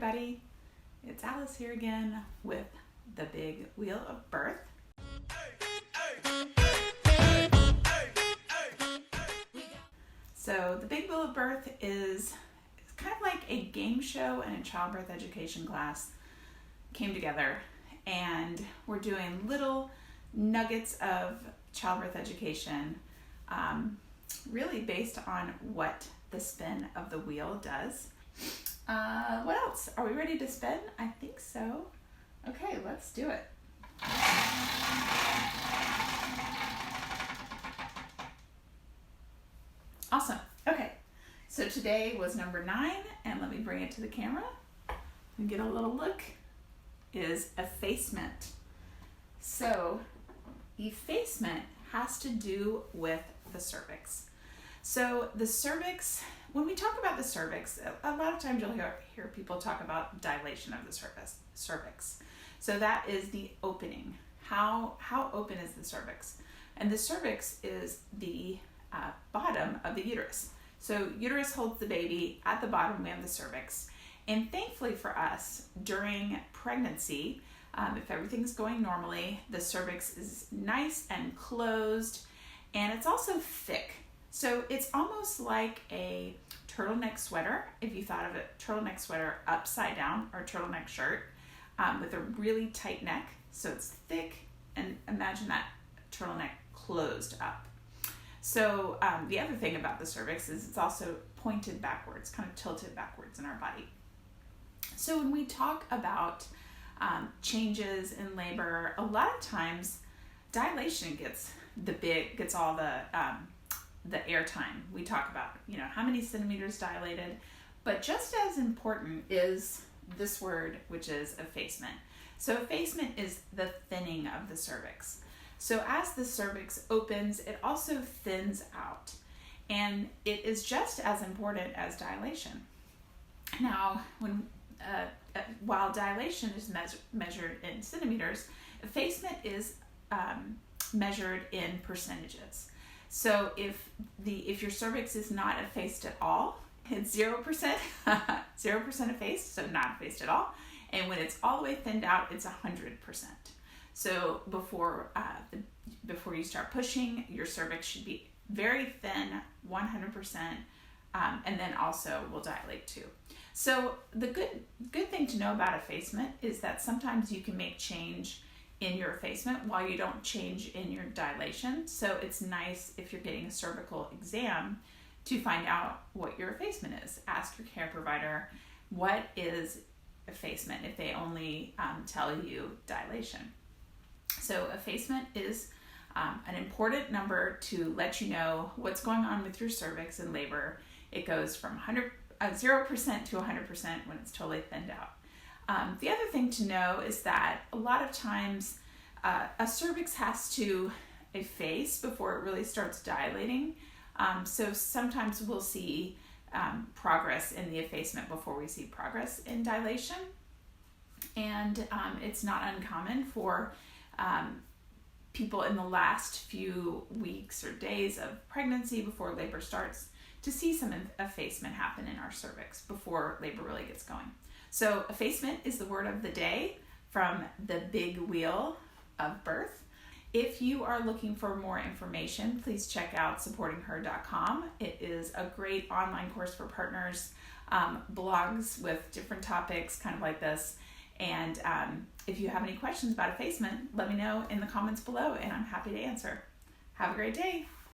everybody. It's Alice here again with the Big Wheel of Birth. So the Big Wheel of Birth is kind of like a game show and a childbirth education class came together, and we're doing little nuggets of childbirth education, really based on what the spin of the wheel does. What else? Are we ready to spin? I think so. Okay, let's do it. Awesome. Okay, so today was number 9, and let me bring it to the camera and get a little look, is effacement. So effacement has to do with the cervix. So the cervix, when we talk about the cervix, a lot of times you'll hear people talk about dilation of the cervix. So that is the opening. How open is the cervix? And the cervix is the bottom of the uterus. So uterus holds the baby. At the bottom we have the cervix. And thankfully for us, during pregnancy, if everything's going normally, the cervix is nice and closed, and it's also thick. So it's almost like a turtleneck sweater, if you thought of a turtleneck sweater upside down, or a turtleneck shirt with a really tight neck. So it's thick, and imagine that turtleneck closed up. So the other thing about the cervix is it's also pointed backwards, kind of tilted backwards in our body. So when we talk about changes in labor, a lot of times dilation gets all the airtime. We talk about, how many centimeters dilated, but just as important is this word, which is effacement. So effacement is the thinning of the cervix. So as the cervix opens, it also thins out, and it is just as important as dilation. Now, while dilation is measured in centimeters, effacement is measured in percentages. So if your cervix is not effaced at all, it's 0%, 0% effaced, so not effaced at all. And when it's all the way thinned out, it's 100%. So before you start pushing, your cervix should be very thin, 100%, and then also will dilate too. So the good thing to know about effacement is that sometimes you can make change in your effacement while you don't change in your dilation. So it's nice if you're getting a cervical exam to find out what your effacement is. Ask your care provider, what is effacement, if they only tell you dilation. So effacement is an important number to let you know what's going on with your cervix in labor. It goes from 0% to 100% when it's totally thinned out. The other thing to know is that a lot of times a cervix has to efface before it really starts dilating. So sometimes we'll see progress in the effacement before we see progress in dilation. And it's not uncommon for people in the last few weeks or days of pregnancy before labor starts to see some effacement happen in our cervix before labor really gets going. So effacement is the word of the day from the Big Wheel of Birth. If you are looking for more information, please check out supportingher.com. It is a great online course for partners, blogs with different topics kind of like this. And if you have any questions about effacement, let me know in the comments below, and I'm happy to answer. Have a great day.